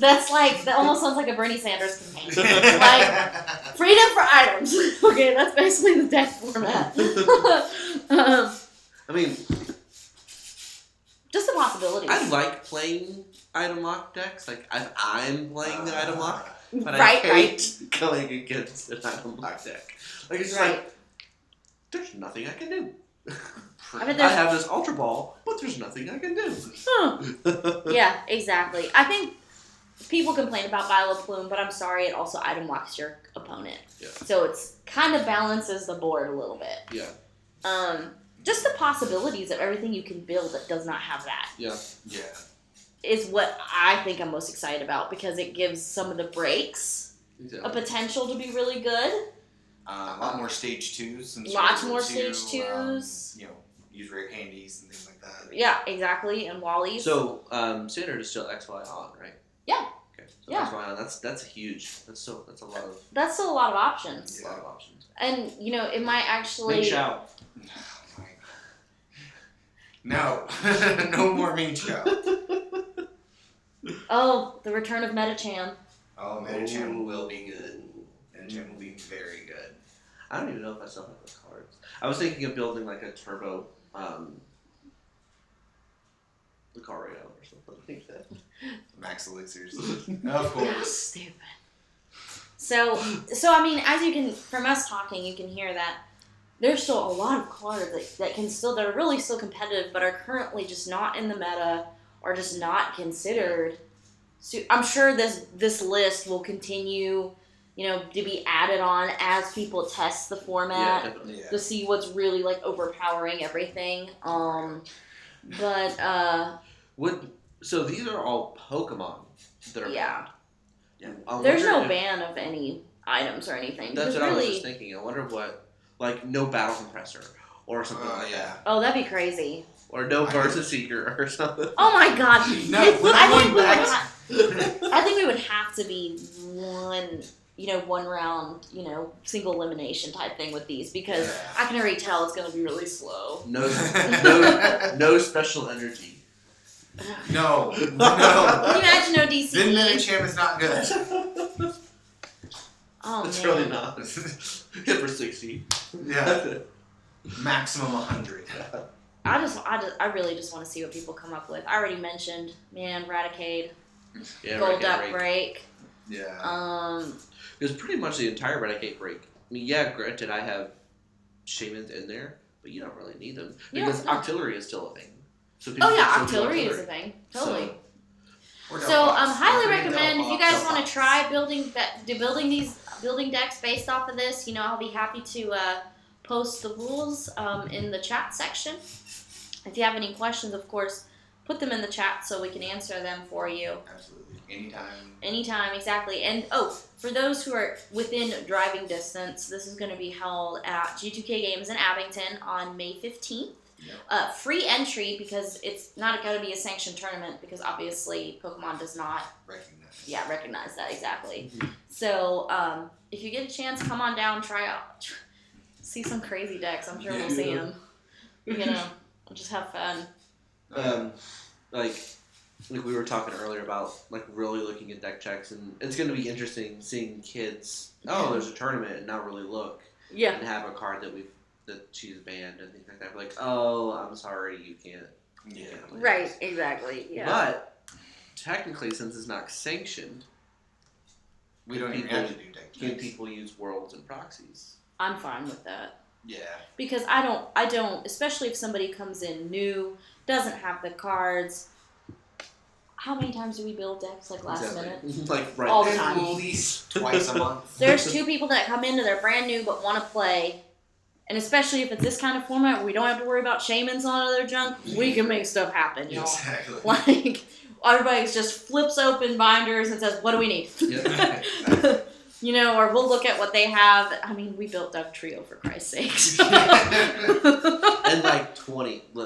that almost sounds like a Bernie Sanders campaign. Like, freedom for items. Okay, that's basically the deck format. I mean, just the possibilities. I like playing item lock decks. Like, I'm playing the item lock, but I Right, hate going against an item lock deck. Like, it's just Right. like, there's nothing I can do. I mean, I have this Ultra Ball, but there's nothing I can do. Yeah, exactly. I think people complain about Vileplume, but I'm sorry, it also item locks your opponent. Yeah. So it's kind of balances the board a little bit. Yeah. Just the possibilities of everything you can build that does not have that. Yeah. Yeah. Is what I think I'm most excited about because it gives some of the breaks a potential to be really good. A lot more stage 2s. Since Lots you're more able to, stage 2s. Use rare candies and things like that. Yeah, exactly, and Wally's. So, Standard is still XY on, right? Yeah. Okay. So Yeah. XY on, that's huge. That's a lot of That's still a lot of options. a lot of options. And, it might actually... Ming Shao. No. No more Ming Shao. Oh, the return of Metachan. Oh, Metachan will be good. Metachan will be very good. I don't even know if I still have those cards. I was thinking of building like a turbo Lucario or something like that. Max Elixirs. Of course. Stupid. So I mean, as you can, from us talking, you can hear that there's still a lot of cards that are really still competitive, but are currently just not in the meta or just not considered. So I'm sure this list will continue, to be added on as people test the format Definitely. Yeah. to see what's really like overpowering everything. So these are all Pokemon that are Yeah. banned. Yeah. There's no ban of any items or anything. That's because what I was really, just thinking. I wonder what, like, no Battle Compressor or something like Yeah. that. Oh, that'd be crazy. Or no Versus Seeker or something. Oh my god. No, I think we would have to be one round, single elimination type thing with these because Yeah. I can already tell it's going to be really slow. No special energy. No. Can you No. imagine no DCE? Then Metachan is not good. Oh It's man. really not. Hit for 60. Yeah. Maximum 100. I really just want to see what people come up with. I already mentioned, Raticade, Yeah, Gold Raticate Duck Break. Yeah. It was pretty much the entire Raticate break. I mean, yeah, granted, I have Shamans in there, but you don't really need them You because don't, no. Octillery is still a thing. So people Oh yeah, can still do Octillery is a thing. Totally. Or So, Delphox. highly Don't forget recommend if you Delphox. guys want to try building decks based off of this. I'll be happy to post the rules in the chat section. If you have any questions, of course, put them in the chat so we can answer them for you. Absolutely. Anytime. Anytime, exactly. And for those who are within driving distance, this is going to be held at G2K Games in Abington on May 15th. Yep. Free entry because it's not going to be a sanctioned tournament because obviously Pokemon does not recognize that exactly. Mhm. So if you get a chance, come on down, try out, see some crazy decks. I'm sure we'll see them. Just have fun. Like we were talking earlier about like really looking at deck checks, and it's going to be interesting seeing kids. Oh, there's a tournament, and not really look Yeah. and have a card that she's banned and things like that. We're like, oh, I'm sorry, you can't. Yeah. Right. Exactly. Yeah. But technically, since it's not sanctioned, We don't even people- have to do deck can checks. people use worlds and proxies? I'm fine with that. Yeah. Because I don't, especially if somebody comes in new, doesn't have the cards. How many times do we build decks like last minute? Like right All the there. time. At least twice a month. There's two people that come in and they're brand new but want to play. And especially if it's this kind of format where we don't have to worry about shamans on other junk, we can make stuff happen, y'all. Exactly. Like, everybody just flips open binders and says, what do we need? Yeah. Or we'll look at what they have. I mean, we built Duck Trio for Christ's sakes. In like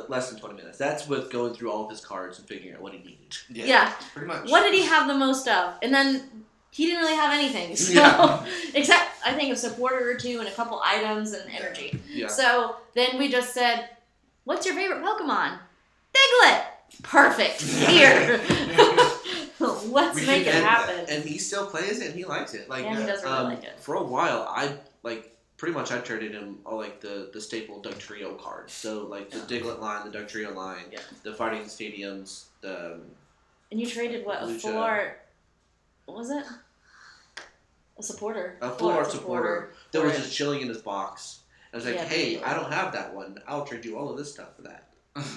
less than 20 minutes. That's with going through all of his cards and figuring out what he needed. Yeah. Pretty much. What did he have the most of? And then he didn't really have anything. So, Yeah. except, I think, a supporter or two and a couple items and energy. Yeah. So then we just said, what's your favorite Pokemon? Diglett. Perfect. Here. Let's We make can it end happen. And he still plays it, and he likes it. Like, Yeah, he does really like it. For a while, I pretty much I traded him all like the staple Dugtrio cards. So like the Diglett line, the Dugtrio line, Yeah. the Fighting Stadiums, the And you traded what? A Lucha. full art. What was it? A supporter. a full art supporter that for was it. just chilling in his box. I was like, Yeah, hey, totally. I don't have that one. I'll trade you all of this stuff for that.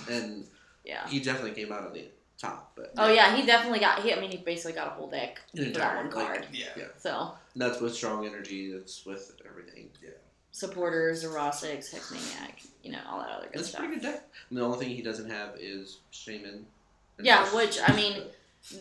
And Yeah. he definitely came out on the top. But Oh yeah, he definitely got. He basically got a whole deck the for that entire, one card. Yeah. So and that's with strong energy. That's with everything. Yeah, supporters, Erosix, Hexmaniac, all that other good it's a stuff. pretty good deck. And the only thing he doesn't have is Shaman. and Yeah, Bush. which I mean,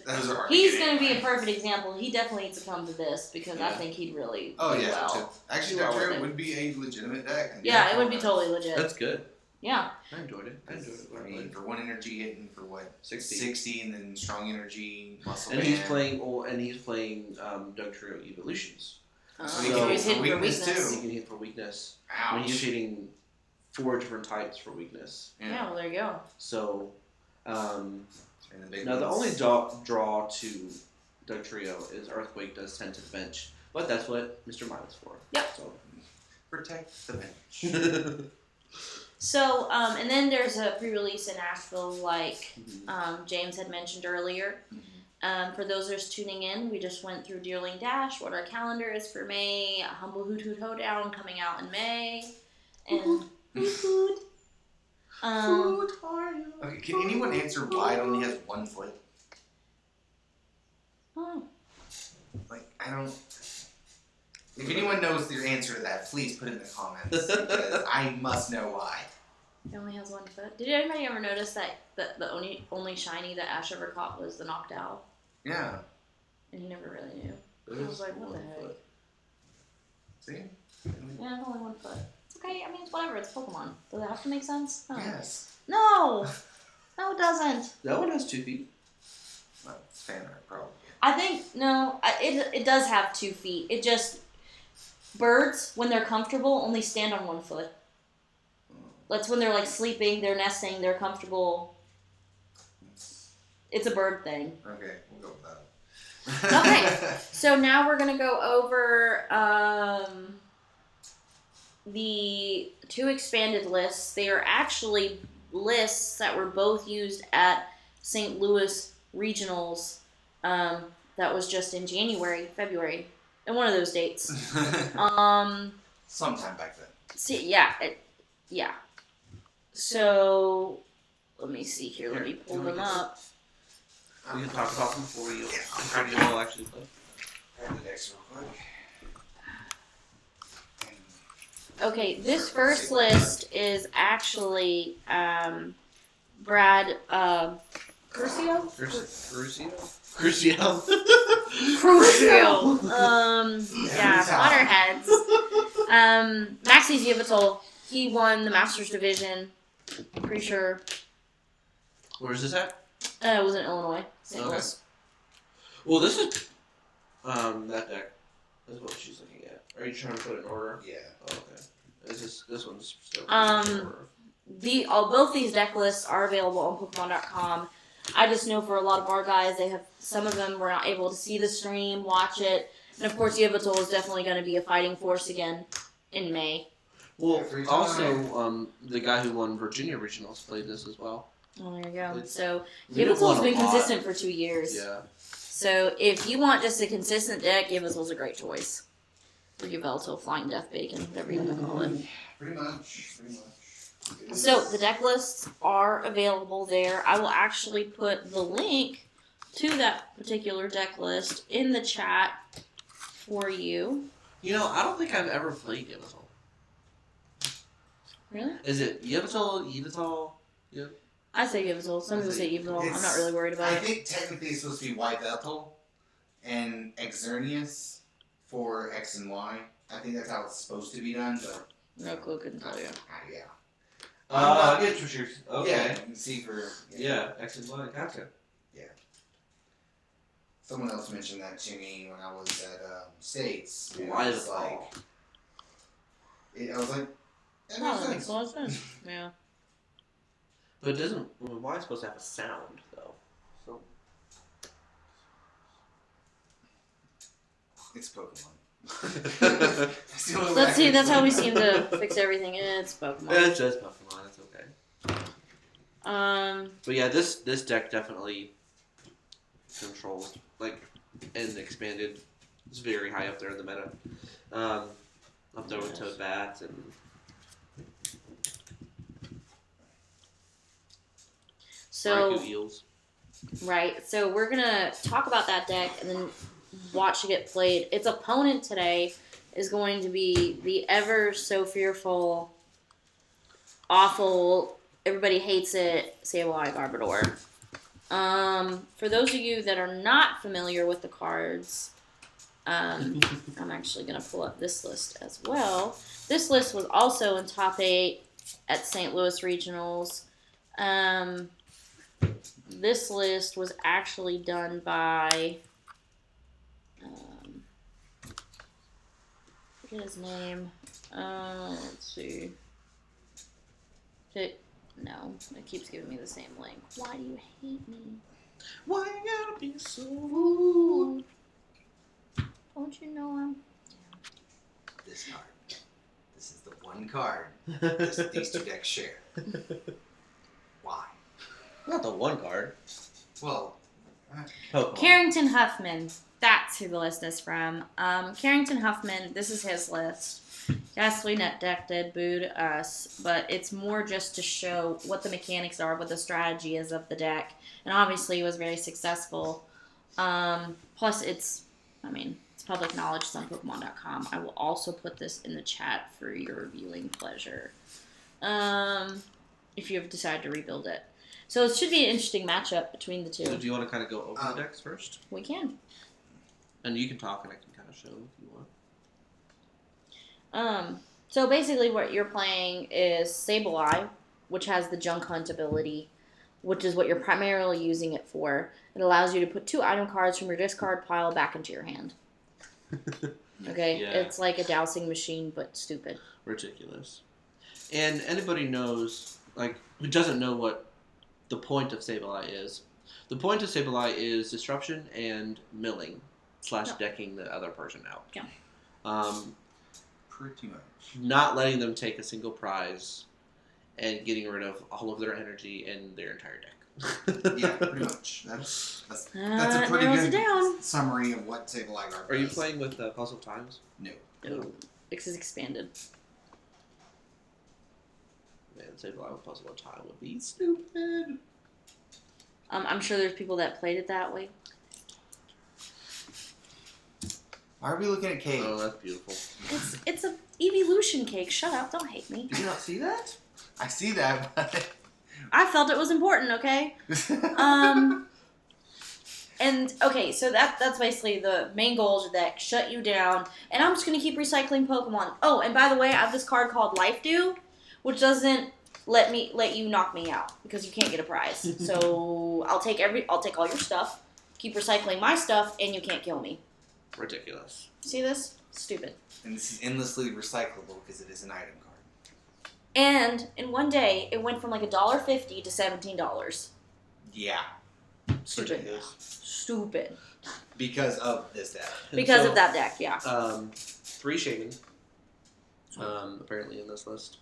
Those are hard he's to get going to be a anyway. perfect example. He definitely needs to come to this because I Yeah. think he'd really Oh do yeah, well. actually, do well with Dugtrio it. would be a legitimate deck. And Yeah, it would be totally legit. That's good. Yeah. I enjoyed it. I mean, for one energy hitting for what 60. and then strong energy, muscle And band. he's playing. Dugtrio Evolutions. So So- he's hitting for weakness, weakness. too. He can hit for weakness. Ouch. I mean, he's hitting 4 different types for weakness. Yeah, well, there you go. So, And the big now the ones. only draw to Dugtrio is Earthquake does 10 to the bench, but that's what Mr. Mine is for. Yep. So. Protect the bench. So, and then there's a pre-release in Asheville, like Mhm. James had mentioned earlier. For those that are tuning in, we just went through Deerling Dash, what our calendar is for May, Humble Hoot Hoot Hoedown coming out in May, and Hoot Hoot. Okay, can anyone answer why it only has 1 foot? Oh, Like, I don't. If anyone knows the answer to that, please put it in the comments because I must know why. it only has 1 foot. Did anybody ever notice that the only shiny that Ash ever caught was the knocked out? Yeah. And he never really knew. There's was like, what the 1 heck? foot. See? Yeah, it's only 1 foot. It's okay. I mean, it's whatever. It's Pokemon. Does it have to make sense? No. Yes. No. No, it doesn't. That one has 2 feet. Well, it's fan art, probably. I think no. It does have 2 feet. It just birds when they're comfortable only stand on 1 foot. That's when they're like sleeping, they're nesting, they're comfortable. It's a bird thing. Okay, we'll go with that. Okay. So now we're gonna go over the 2 expanded lists. They are actually lists that were both used at St. Louis Regionals. That was just in February, and one of those dates. Sometime back then. See, yeah. So let me see here. Let me pull them up. We can talk about them before you all actually play. Grab the decks real quick. Okay, this first list is actually Brad Crucio. Crucio? Crucio. Crucio. Yeah, Potterheads. Maxie's Yveltal. He won the Masters Division. Pretty sure. Where's this at? It was in Illinois. St. Okay. Louis. Well, this is that deck. That's what she's looking at. Are you trying to put it in order? Yeah. Oh, okay. This one's still in order. Both these deck lists are available on Pokemon.com. I just know for a lot of our guys, some of them were not able to see the stream, watch it, and of course Yveltal is definitely going to be a fighting force again in May. Well, Every also, time. the guy who won Virginia Regionals played this as well. Oh, there you go. So We've Yveltal's won a been lot. consistent for 2 years. Yeah. So if you want just a consistent deck, Yveltal's a great choice. Or Yveltal, Flying Death Bacon, whatever you want to call it. Pretty much. So the deck lists are available there. I will actually put the link to that particular deck list in the chat for you. You know, I don't think I've ever played Yveltal. Really? Is it Yveltal? I say Yveltal. Some people say Yveltal. I'm not really worried about I it. think technically it's supposed to be White Veltal and Exernius for X and Y. I think that's how it's supposed to be done, but No clue, couldn't tell you. yeah. I get what you're. Okay. Yeah, you can see for Yeah, X and Y. Gotcha. Someone else mentioned that to me when I was at States. And Why I is was it like, all? I was like, that Oh, makes that makes sense. a lot of sense. Yeah. But it doesn't. Well, Y is supposed to have a sound though. So. It's Pokemon. That's the only way I Let's see. can That's how we explain seem it. to fix everything. It's Pokemon. It's just Pokemon. It's okay. Um. But yeah, this deck definitely controls and expanded. It's very high up there in the meta. Up there with Toad Bats and. So. Raikou Eels. Right. So we're gonna talk about that deck and then watch it get played. Its opponent today is going to be the ever so fearful, awful, everybody hates it, Sableye Garbodor. For those of you that are not familiar with the cards, I'm actually gonna pull up this list as well. This list was also in top 8 at St. Louis Regionals. This list was actually done by, forget his name. Let's see. No, it keeps giving me the same link. Why do you hate me? Why you gotta be so rude? Don't you know I'm... This card. This is the one card these two decks share. Why? Not the one card. Well, Pokemon. Carrington Huffman. That's who the list is from. Carrington Huffman, this is his list. Ghastly Net Deck did boo to us, but it's more just to show what the mechanics are, what the strategy is of the deck. And obviously it was very successful. Plus it's public knowledge. It's on Pokemon.com. I will also put this in the chat for your viewing pleasure. If you have decided to rebuild it. So it should be an interesting matchup between the two. So do you want to kind of go over the decks first? We can. And you can talk and I can kind of show if you want. So basically what you're playing is Sableye, which has the Junk Hunt ability, which is what you're primarily using it for. It allows you to put 2 item cards from your discard pile back into your hand. Okay? Yeah. It's like a dowsing machine, but stupid. Ridiculous. And anybody knows, who doesn't know what the point of Sableye is. The point of Sableye is disruption and milling / decking the other person out. Yeah. pretty much. Not letting them take a single prize and getting rid of all of their energy and their entire deck. Yeah, pretty much. That's a That pretty narrows it good down. summary of what Sableye Guard Are you does. playing with Puzzle Times? No. Oh, X is expanded. Man, Sableye with Puzzle of Time would be stupid. I'm sure there's people that played it that way. Why are we looking at cake? Oh, that's beautiful. It's a evolution cake. Shut up. Don't hate me. Did you not see that? I see that, but... I felt it was important, okay? And okay, so that's basically the main goal of the deck. Shut you down. And I'm just gonna keep recycling Pokemon. Oh, and by the way, I have this card called Life Dew, which doesn't let you knock me out because you can't get a prize. So I'll take all your stuff, keep recycling my stuff, and you can't kill me. Ridiculous. See this? Stupid. And this is endlessly recyclable because it is an item card. And in one day, it went from like $1.50 to $17. Yeah. Stupid. Ridiculous. Stupid. Because of this deck. And Because so, of that deck, yeah. 3 Shaman. Apparently in this list.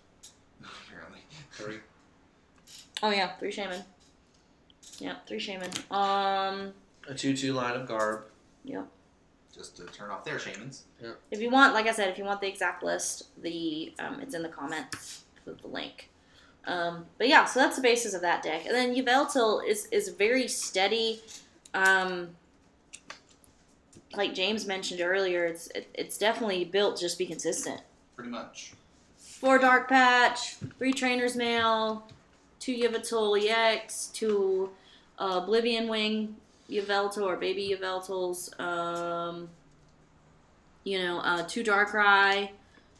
Apparently. 3. Oh yeah, 3 Shaman. Yeah, 3 Shaman. A 2/2 line of Garb. Yep. Just to turn off their shamans. If you want, like I said, if you want the exact list, it's in the comments with the link. But yeah, so that's the basis of that deck. And then Yveltal is very steady. Like James mentioned earlier, it's definitely built just to be consistent. Pretty much. 4 Dark Patch, 3 Trainer's Mail, 2 Yveltal EX, 2 Oblivion Wing Yveltal or Baby Yveltals, 2 Darkrai,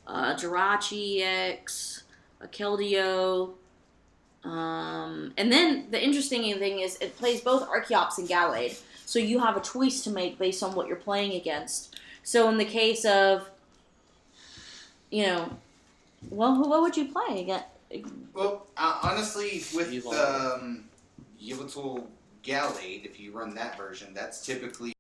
Jirachi EX, a Keldeo, and then the interesting thing is it plays both Archeops and Gallade, so you have a choice to make based on what you're playing against. So in the case of, what would you play again? Well, honestly, with Yveltal. Yveltal Gallade, if you run that version, that's typically